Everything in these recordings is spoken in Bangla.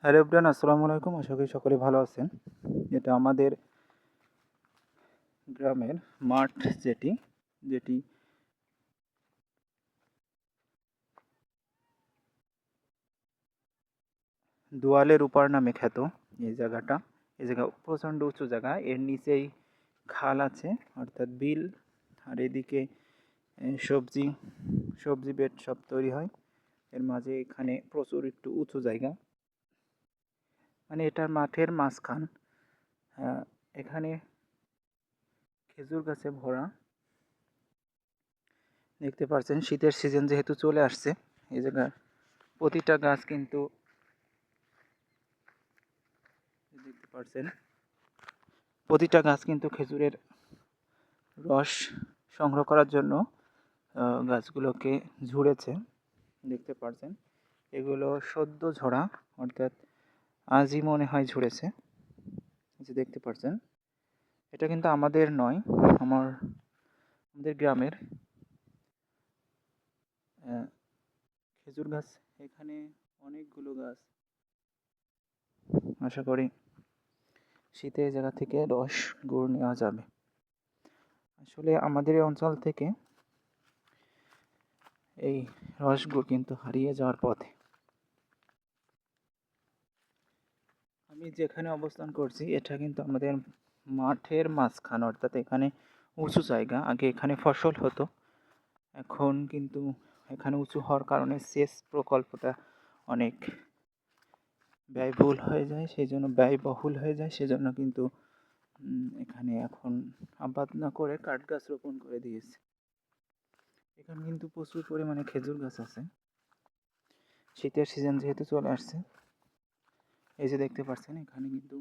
হ্যালো এভরিওয়ান, আসসালামু আলাইকুম। আশা করি সকলে ভালো আছেন। এটা আমাদের গ্রামের মাঠ, যেটি যেটি দোয়ালের উপার নামে খ্যাত। এই জায়গা প্রচণ্ড উঁচু জায়গা। এর নিচেই খাল আছে, অর্থাৎ বিল। আর এদিকে সবজি সবজি বেড সব তৈরি হয়। এর মাঝে এখানে প্রচুর একটু উঁচু জায়গা, মানে এটার মাঠের মাঝখান। এখানে খেজুর গাছে ভরা। দেখতে পাচ্ছেন শীতের সিজন যেহেতু চলে আসছে, এই জায়গার প্রতিটা গাছ কিন্তু দেখতে পাচ্ছেন প্রতিটা গাছ কিন্তু খেজুরের রস সংগ্রহ করার জন্য গাছগুলোকে ঝুড়েছে। দেখতে পাচ্ছেন এগুলো সদ্য ঝরা, অর্থাৎ আজই মনে হয় ঝুড়েছে। যে দেখতে পাচ্ছেন, এটা কিন্তু আমাদের নয়, আমাদের গ্রামের খেজুর গাছ। এখানে অনেকগুলো গাছ। আশা করি শীতে এই জায়গা থেকে রস গুড় নেওয়া যাবে। আসলে আমাদের এই অঞ্চল থেকে এই রসগুড় কিন্তু হারিয়ে যাওয়ার পথে। আমি যেখানে অবস্থান করছি এটা কিন্তু আমাদের মাঠের মাঝখান, অর্থাৎ এখানে উঁচু জায়গা। আগে এখানে ফসল হতো, এখন কিন্তু এখানে উঁচু হওয়ার কারণে সেচ প্রকল্পটা অনেক ব্যয়বহুল হয়ে যায়, সেজন্য কিন্তু এখানে এখন আবাদ না করে কাঠ গাছ রোপণ করে দিয়েছে। এখানে কিন্তু প্রচুর পরিমাণে খেজুর গাছ আছে। শীতের সিজন যেহেতু চলে আসছে, এই যে দেখতে পাচ্ছেন এখানে কিন্তু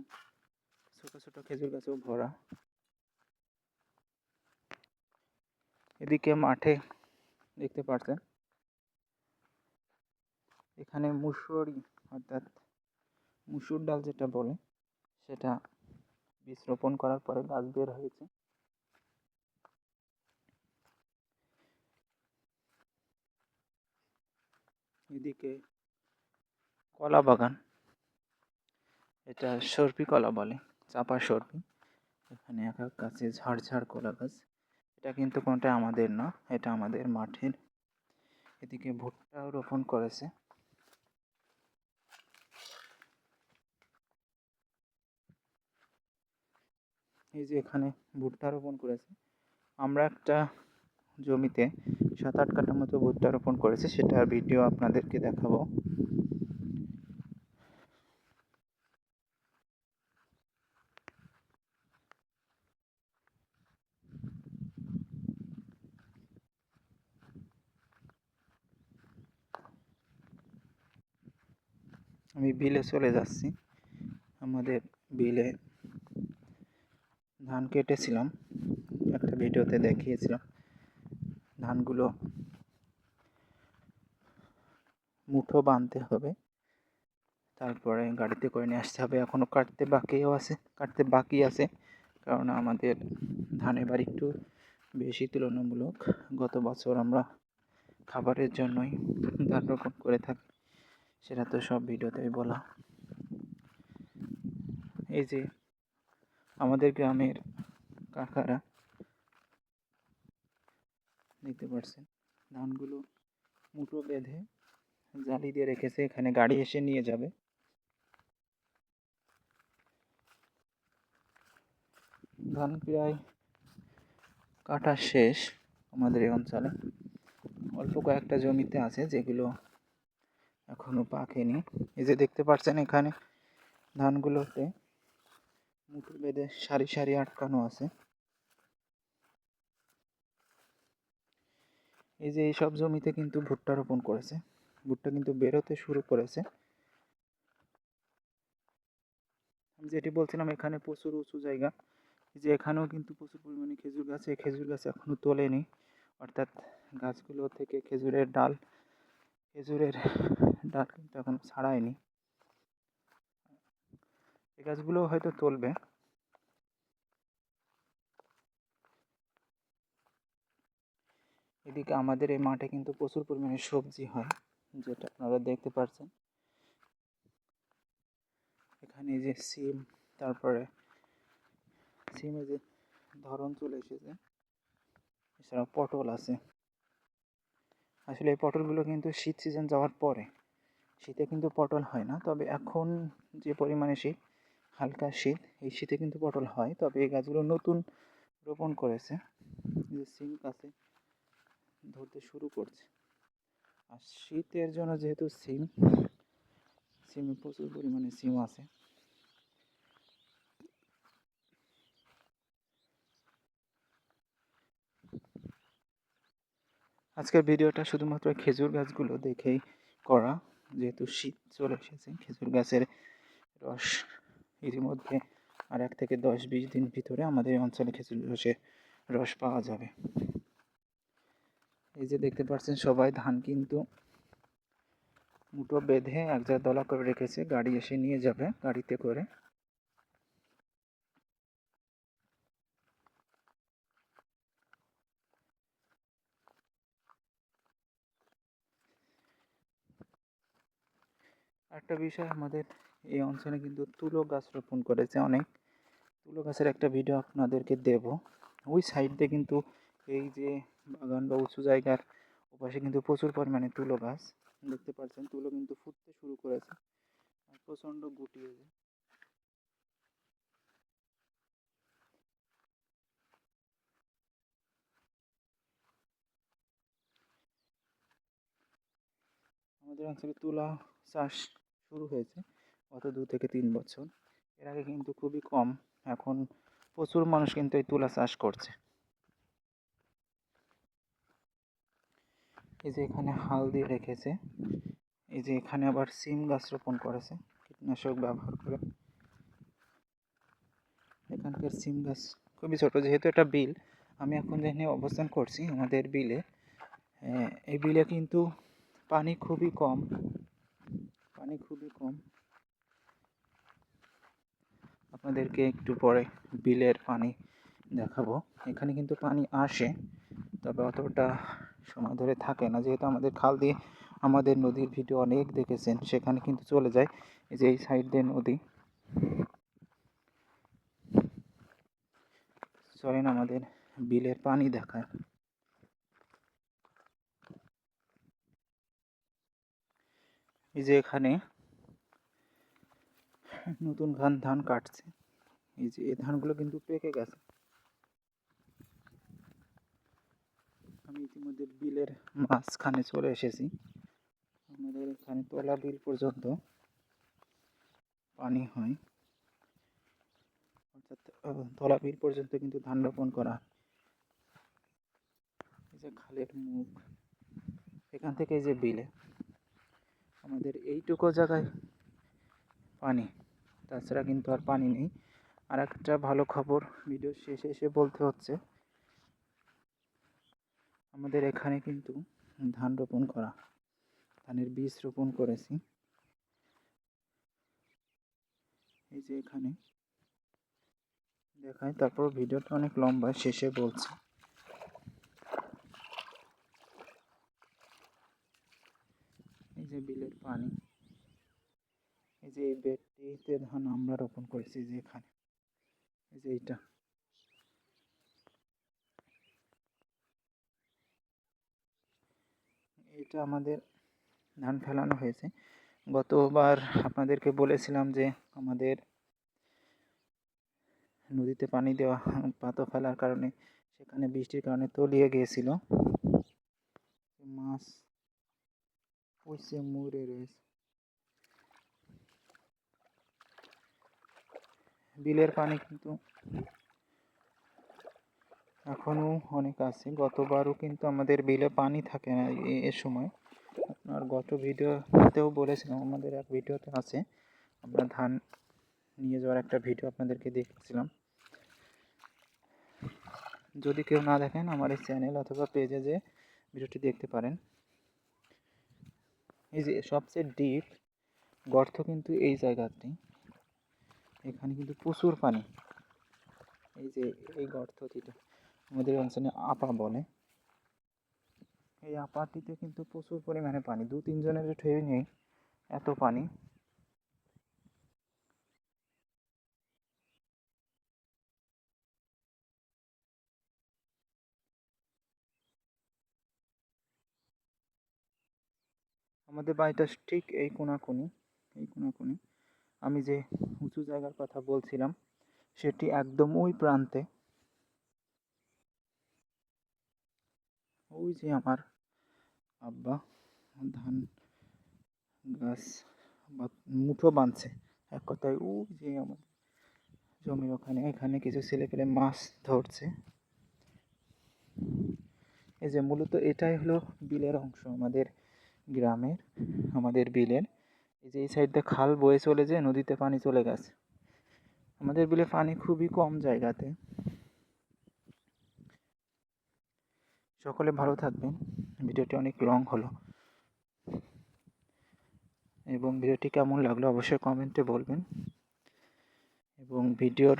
ছোট ছোট খেজুর গাছেও ভরা। এদিকে মাঠে দেখতে পাচ্ছেন এখানে মুসুরি, অর্থাৎ মুসুর ডাল যেটা বলে, সেটা বীজ রোপণ করার পরে গাছ বের হয়েছে। এদিকে কলা বাগান, এটা সর্পি কলা বলে, চাপা সর্পি। এখানে এক এক গাছে ঝাড় ঝাড় কলা গাছ। এটা কিন্তু কোনটা আমাদের না, এটা আমাদের মাঠের। এদিকে ভুট্টাও রোপণ করেছে। এই যে এখানে ভুট্টা রোপণ করেছে। আমরা একটা জমিতে 7-8 কাঠা মতো ভুট্টা রোপণ করেছে, সেটার ভিডিও আপনাদেরকে দেখাবো। আমি বিলে চলে যাচ্ছি। আমাদের বিলে ধান কেটেছিলাম, একটা ভিডিওতে দেখিয়েছিলাম। ধানগুলো মুঠো বাঁধতে হবে, তারপরে গাড়িতে করে নিয়ে আসতে হবে। এখনও কাটতে বাকি আছে, কারণ আমাদের ধানের বাড়ি একটু বেশি তুলনামূলক। গত বছর আমরা খাবারের জন্যই ধান রোপণ করে থাকি, সেটা তো সব ভিডিওতেই বলা। এই যে আমাদের গ্রামের কাকারা দেখতে পাচ্ছেন ধানগুলো মুঠো বেঁধে জালি দিয়ে রেখেছে, এখানে গাড়ি এসে নিয়ে যাবে। ধান প্রায় কাটা শেষ আমাদের এই অঞ্চলে। অল্প কয়েকটা জমিতে আছে যেগুলো এখনো পাকেনি। এই যে দেখতে পাচ্ছেন এখানে ধানগুলোতে মুঠো বেঁধে সারি সারি আটকানো আছে। এই যে এইসব জমিতে কিন্তু ভুট্টা রোপণ করেছে, ভুট্টা কিন্তু বেরোতে শুরু করেছে। আমি যেটি বলছিলাম এখানে প্রচুর উঁচু জায়গা। যে এখানেও কিন্তু প্রচুর পরিমাণে খেজুর গাছ, এই খেজুর গাছ এখনো তোলেনি, অর্থাৎ গাছগুলো থেকে খেজুরের ডাল কিন্তু এখনো ছাড়ায়নি। এই গাছগুলো হয়তো তুলবে। এদিকে আমাদের এই মাঠে কিন্তু প্রচুর পরিমাণে সবজি হয়, যেটা আপনারা দেখতে পাচ্ছেন। এখানে যে সিম, তারপরে সিমে যে ধরন চলে এসেছে, এছাড়া পটল আছে। আসলে এই পটলগুলো কিন্তু শীত সিজন যাওয়ার পরে, শীতে কিন্তু পটল হয় না, তবে এখন যে পরিমাণে শীত, হালকা শীত, এই শীতে কিন্তু পটল হয়। তবে এই গাছগুলো নতুন রোপণ করেছে, যে সিম গাছে ধরতে শুরু করছে। আর শীতের জন্য যেহেতু সিমে প্রচুর পরিমাণে সিম আছে। আজকের ভিডিওটা শুধুমাত্র খেজুর গাছগুলো দেখেই করা, যেহেতু শীত চলে এসেছে। খেজুর গাছের রস ইতিমধ্যে আর 1 থেকে 10-20 দিন ভিতরে আমাদের এই অঞ্চলে খেজুর রস পাওয়া যাবে। এই যে দেখতে পাচ্ছেন সবাই ধান কিন্তু মুঠো বেঁধে এক জায়গায় দলা করে রেখেছে, গাড়ি এসে নিয়ে যাবে গাড়িতে করে। একটা বিষয়, আমাদের এই অঞ্চলে কিন্তু তুলো গাছ রোপণ করেছে অনেক। তুলো গাছের একটা ভিডিও আপনাদেরকে দেব। ওই সাইড দিয়ে কিন্তু এই যে বাগান বা উঁচু জায়গার ওপাশে কিন্তু প্রচুর পরিমাণে তুলো গাছ দেখতে পাচ্ছেন। তুলো কিন্তু ফুটতে শুরু করেছে, প্রচণ্ড গুটিয়েছে। আমাদের অঞ্চলে তুলা চাষ শুরু হয়েছে গত 2 থেকে 3 বছর। এর আগে কিন্তু খুবই কম, এখন প্রচুর মানুষ কিন্তু এই তুলা চাষ করছে। এই যে এখানে হাল দিয়ে রেখেছে, এই যে এখানে আবার সিম গাছ রোপণ করেছে কীটনাশক ব্যবহার করে। এখানকার সিম গাছ খুবই ছোট, যেহেতু এটা বিল, আমি এখন যেখানে অবস্থান করছি আমাদের বিলে, এই বিলে কিন্তু পানি খুবই কম, আপনাদেরকে একটু পরে বিলের পানি দেখাবো। এখানে কিন্তু পানি আসে, তবে অতটা সময় ধরে থাকে না, যেহেতু আমাদের খাল দিয়ে আমাদের নদীর ভিডিও অনেক দেখেছেন, সেখানে কিন্তু চলে যায়। এই যে এই সাইড দিয়ে নদী। চলেন আমাদের বিলের পানি দেখায়। এই যে এখানে নতুন ধান কাটছে, এই যে এই ধানগুলো কিন্তু পেকে গেছে। আমি ইতিমধ্যে বিলের মাঝখানে চলে এসেছি। আমাদের এখানে তলা বিল পর্যন্ত পানি হয়, অর্থাৎ তলা বিল পর্যন্ত কিন্তু ধান রোপণ করা। এই যে খালের মুখ, এখান থেকে এই যে বিলে আমাদের এইটুকু জায়গায় পানি, তাছাড়া কিন্তু আর পানি নেই। আর একটা ভালো খবর ভিডিও শেষে এসে বলতে হচ্ছে, আমাদের এখানে কিন্তু ধান রোপণ করা, ধানের বীজ রোপণ করেছি। এই যে এখানে দেখায়, তারপর ভিডিওটা অনেক লম্বা, শেষে বলছি। এই যে বিলের পানি, এই যে এই বেডটিতে ধান আমরা রোপণ করেছি, যে এখানে এই যে এটা আমাদের ধান ফেলানো হয়েছে। গতবার আপনাদেরকে বলেছিলাম যে আমাদের নদীতে পানি দেওয়া পাতো ফেলার কারণে সেখানে বৃষ্টির কারণে তলিয়ে গিয়েছিল, মাছ পচে মরে রয়েছে। বিলের পানি কিন্তু এখনও অনেক আছে। গতবারও কিন্তু আমাদের বিলে পানি থাকে না এ সময়। আপনার গত ভিডিওতেও বলেছিলাম, আমাদের এক ভিডিওতে আছে, আমরা ধান নিয়ে যাওয়ার একটা ভিডিও আপনাদেরকে দেখেছিলাম। যদি কেউ না দেখেন, আমার এই চ্যানেল অথবা পেজে যে ভিডিওটি দেখতে পারেন। এই যে সবচেয়ে ডিপ গর্ত কিন্তু এই জায়গাটি, এখানে কিন্তু প্রচুর পানি। এই যে এই গর্তটিতে আমাদের অঞ্চলে আপা বলে, এই আপাটিতে কিন্তু প্রচুর পরিমাণে পানি, 2-3 জনের ঠেই নেই এত পানি। আমাদের বাড়িটা ঠিক এই কোনাকুনি। আমি যে উঁচু জায়গার কথা বলছিলাম সেটি একদম ওই প্রান্তে। ওই যে আমার আব্বা ধান গাছ বা মুঠো বাঁধছে, এক কথায় ওই যে আমার জমির এখানে কিছু ছেলেপেলে মাছ ধরছে। এই যে মূলত এটাই হলো বিলের অংশ আমাদের গ্রামের, আমাদের বিলের। এই যে এই সাইড দিয়ে খাল বয়ে চলে যেয়ে নদীতে পানি চলে গেছে। আমাদের বিলে পানি খুবই কম জায়গাতে। সকলে ভালো থাকবেন। ভিডিওটি অনেক লং হলো, এবং ভিডিওটি কেমন লাগলো অবশ্যই কমেন্টে বলবেন। এবং ভিডিওর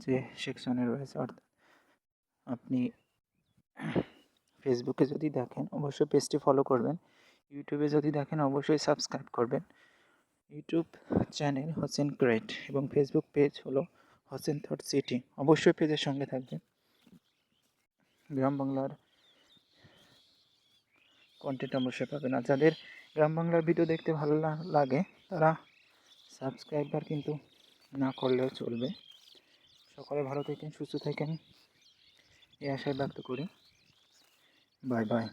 যে সেকশনে রয়েছে, অর্থাৎ আপনি ফেসবুকে যদি দেখেন অবশ্যই পেজটি ফলো করবেন, ইউটিউবে যদি দেখেন অবশ্যই সাবস্ক্রাইব করবেন। ইউটিউব চ্যানেল হোসেন ক্রিয়েট এবং ফেসবুক পেজ হলো হোসেন থট সিটি। অবশ্যই পেজের সঙ্গে থাকবেন। গ্রাম বাংলার কন্টেন্ট অবশ্যই পাবেন। আর যাদের গ্রাম বাংলার ভিডিও দেখতে ভালো লাগে তারা সাবস্ক্রাইবার কিন্তু না করলেও চলবে। সকলে ভালো থাকেন, সুস্থ থাকেন এই আশায় ব্যক্ত করি। Bye bye.